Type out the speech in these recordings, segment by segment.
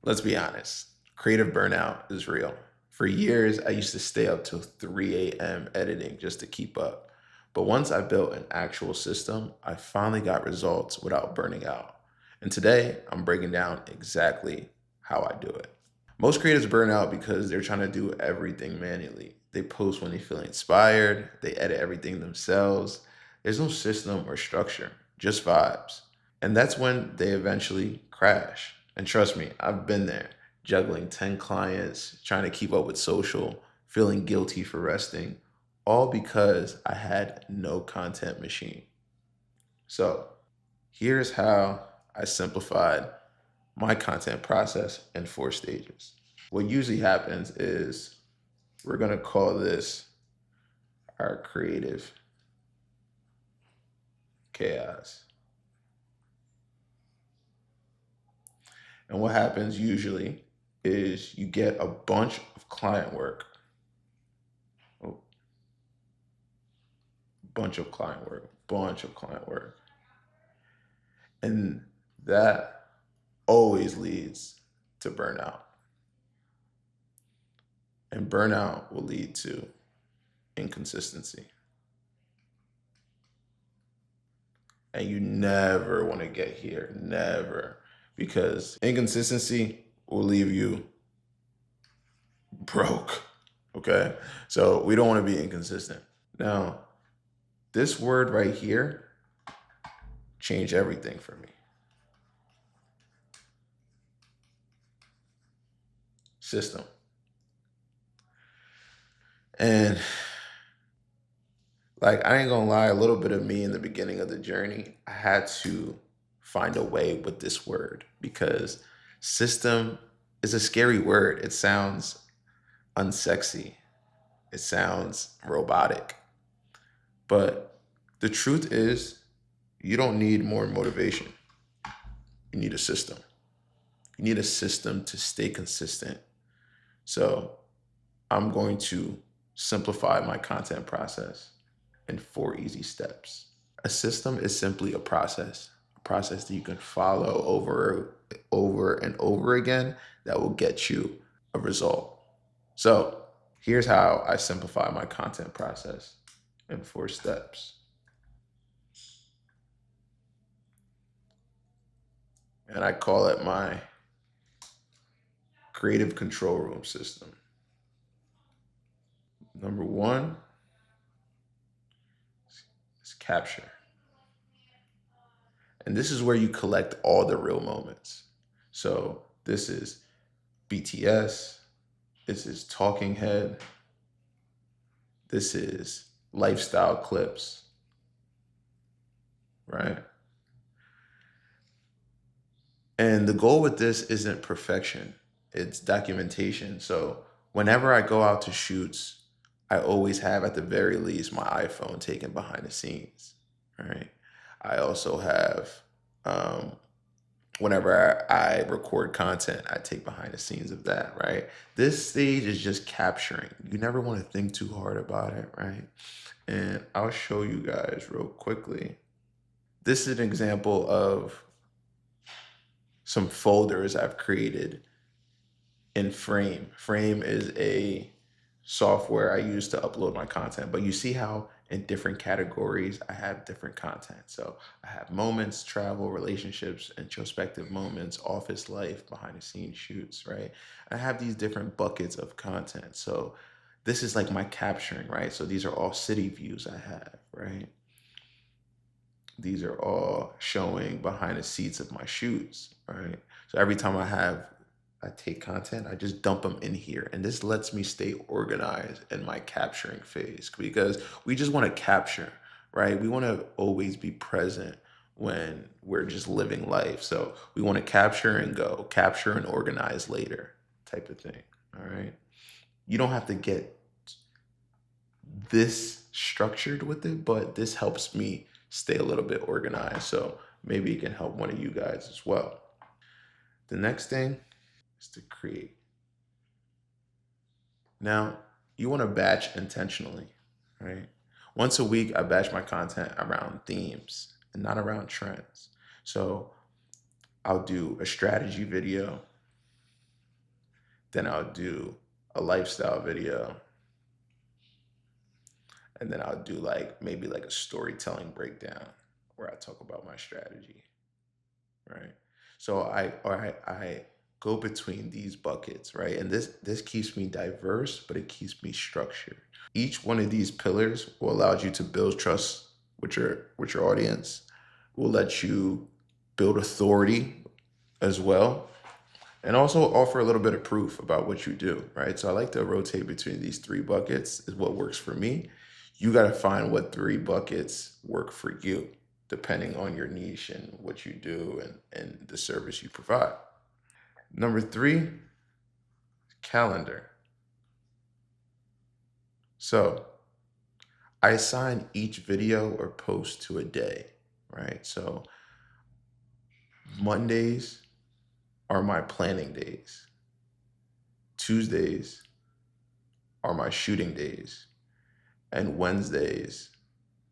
Let's be honest, creative burnout is real. For years, I used to stay up till 3 a.m. editing just to keep up. But once I built an actual system, I finally got results without burning out. And today, I'm breaking down exactly how I do it. Most creatives burn out because they're trying to do everything manually. They post when they feel inspired, they edit everything themselves. There's no system or structure, just vibes. And that's when they eventually crash. And trust me, I've been there, juggling 10 clients, trying to keep up with social, feeling guilty for resting, all because I had no content machine. So here's how I simplified my content process in 4 stages. What usually happens is we're going to call this our creative chaos. And what happens usually is you get a bunch of client work, a bunch of client work. And that always leads to burnout. And burnout will lead to inconsistency. And you never want to get here, never. Because inconsistency will leave you broke. Okay? So we don't want to be inconsistent. Now, this word right here changed everything for me. System. And like, I ain't gonna lie, a little bit of me in the beginning of the journey, I had to find a way with this word because system is a scary word. It sounds unsexy, it sounds robotic. But the truth is, you don't need more motivation. You need a system. You need a system to stay consistent. So I'm going to simplify my content process in 4 easy steps. A system is simply a process that you can follow over and over again that will get you a result. So here's how I simplify my content process in 4 steps. And I call it my creative control room system. Number one is capture. And this is where you collect all the real moments. So this is BTS, this is Talking Head, this is lifestyle clips, right? And the goal with this isn't perfection, it's documentation. So whenever I go out to shoots, I always have at the very least my iPhone taken behind the scenes, right? I also have, um, whenever I record content, I take behind the scenes of that, right? This stage is just capturing. You never want to think too hard about it, right? And I'll show you guys real quickly. This is an example of some folders I've created in Frame. Frame is a software I use to upload my content, but you see how in different categories I have different content. So I have moments, travel, relationships, introspective moments, office life, behind the scenes shoots, right? I have these different buckets of content. So this is like my capturing, right? So these are all city views I have, right? These are all showing behind the seats of my shoots, right? So every time I take content, I just dump them in here. And this lets me stay organized in my capturing phase because we just want to capture, right? We want to always be present when we're just living life. So we want to capture and go, capture and organize later type of thing. All right. You don't have to get this structured with it, but this helps me stay a little bit organized. So maybe it can help one of you guys as well. The next thing is to create. Now, you want to batch intentionally, right? Once a week, I batch my content around themes and not around trends. So I'll do a strategy video, then I'll do a lifestyle video, and then I'll do like maybe like a storytelling breakdown where I talk about my strategy, right? So I go between these buckets, right? And this keeps me diverse, but it keeps me structured. Each one of these pillars will allow you to build trust with your audience, will let you build authority as well, and also offer a little bit of proof about what you do, right? So I like to rotate between these three buckets is what works for me. You got to find what three buckets work for you, depending on your niche and what you do and the service you provide. Number three, calendar. So I assign each video or post to a day, right? So Mondays are my planning days. Tuesdays are my shooting days. And Wednesdays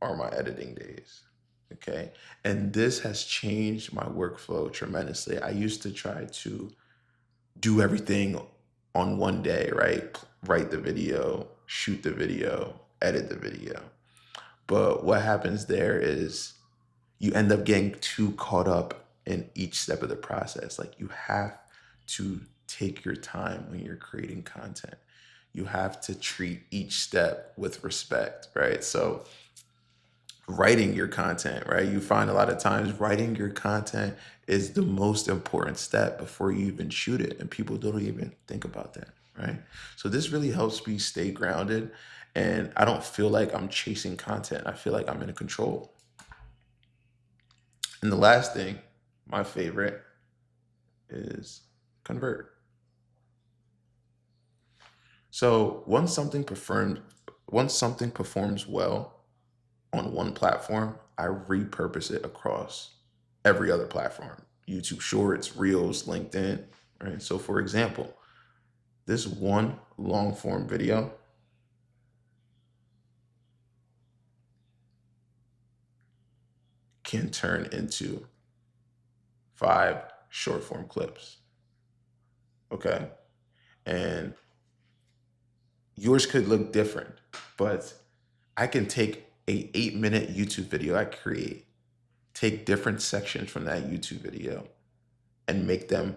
are my editing days. Okay. And this has changed my workflow tremendously. I used to try to do everything on one day, right? Write the video, shoot the video, edit the video. But what happens there is you end up getting too caught up in each step of the process. Like you have to take your time when you're creating content. You have to treat each step with respect, right? So writing your content, right? You find a lot of times writing your content is the most important step before you even shoot it. And people don't even think about that, right? So this really helps me stay grounded and I don't feel like I'm chasing content. I feel like I'm in control. And the last thing, my favorite, is convert. So once something performs well on one platform, I repurpose it across every other platform. YouTube Shorts, Reels, LinkedIn, right? So for example, this one long form video can turn into 5 short form clips. Okay. And yours could look different, but I can take a 8-minute YouTube video I create, take different sections from that YouTube video and make them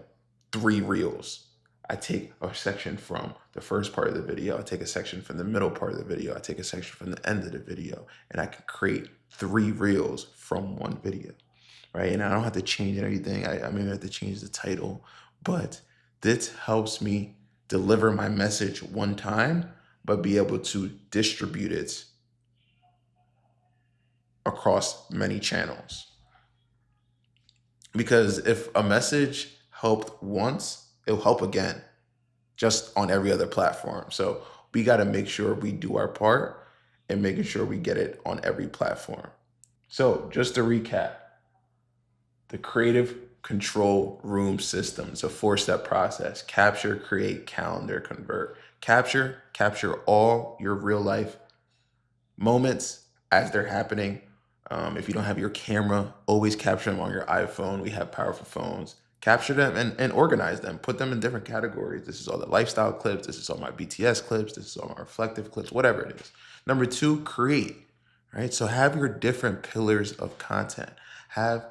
3 reels. I take a section from the first part of the video, I take a section from the middle part of the video, I take a section from the end of the video, and I can create 3 reels from one video, right? And I don't have to change anything. I maybe have to change the title, but this helps me deliver my message one time, but be able to distribute it across many channels. Because if a message helped once, it'll help again, just on every other platform. So we got to make sure we do our part and making sure we get it on every platform. So just to recap, the creative control room system is a 4-step process: capture, create, calendar, convert. Capture all your real life moments as they're happening. If you don't have your camera, always capture them on your iPhone. We have powerful phones. Capture them and organize them. Put them in different categories. This is all the lifestyle clips. This is all my BTS clips. This is all my reflective clips, whatever it is. Number 2, create, right? So have your different pillars of content. Have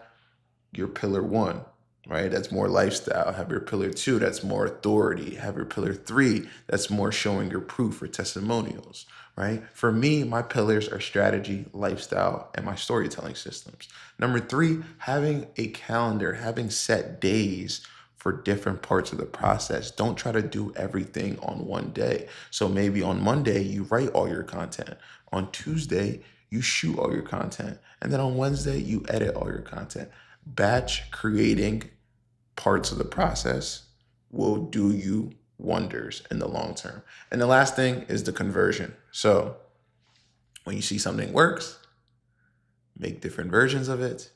your pillar 1, right? That's more lifestyle. Have your pillar 2, that's more authority. Have your pillar 3, that's more showing your proof or testimonials, right? For me, my pillars are strategy, lifestyle, and my storytelling systems. Number 3, having a calendar, having set days for different parts of the process. Don't try to do everything on one day. So maybe on Monday, you write all your content. On Tuesday, you shoot all your content. And then on Wednesday, you edit all your content. Batch creating parts of the process will do you wonders in the long term. And the last thing is the conversion. So when you see something works, make different versions of it.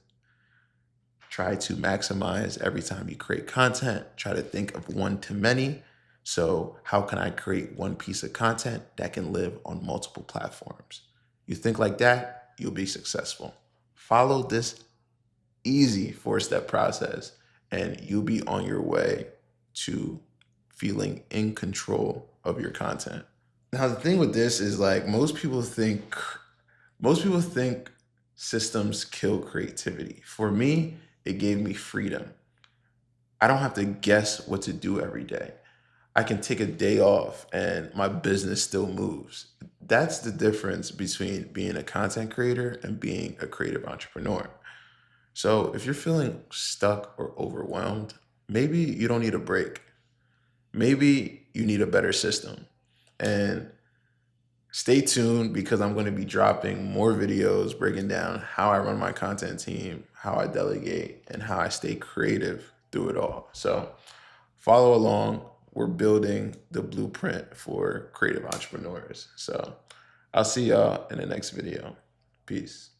Try to maximize every time you create content. Try to think of one to many. So how can I create one piece of content that can live on multiple platforms? You think like that, you'll be successful. Follow this easy 4-step process and you'll be on your way to feeling in control of your content. Now, the thing with this is like most people think systems kill creativity. For me, it gave me freedom. I don't have to guess what to do every day. I can take a day off and my business still moves. That's the difference between being a content creator and being a creative entrepreneur. So if you're feeling stuck or overwhelmed, maybe you don't need a break. Maybe you need a better system. And stay tuned because I'm going to be dropping more videos breaking down how I run my content team, how I delegate, and how I stay creative through it all. So follow along. We're building the blueprint for creative entrepreneurs. So I'll see y'all in the next video. Peace.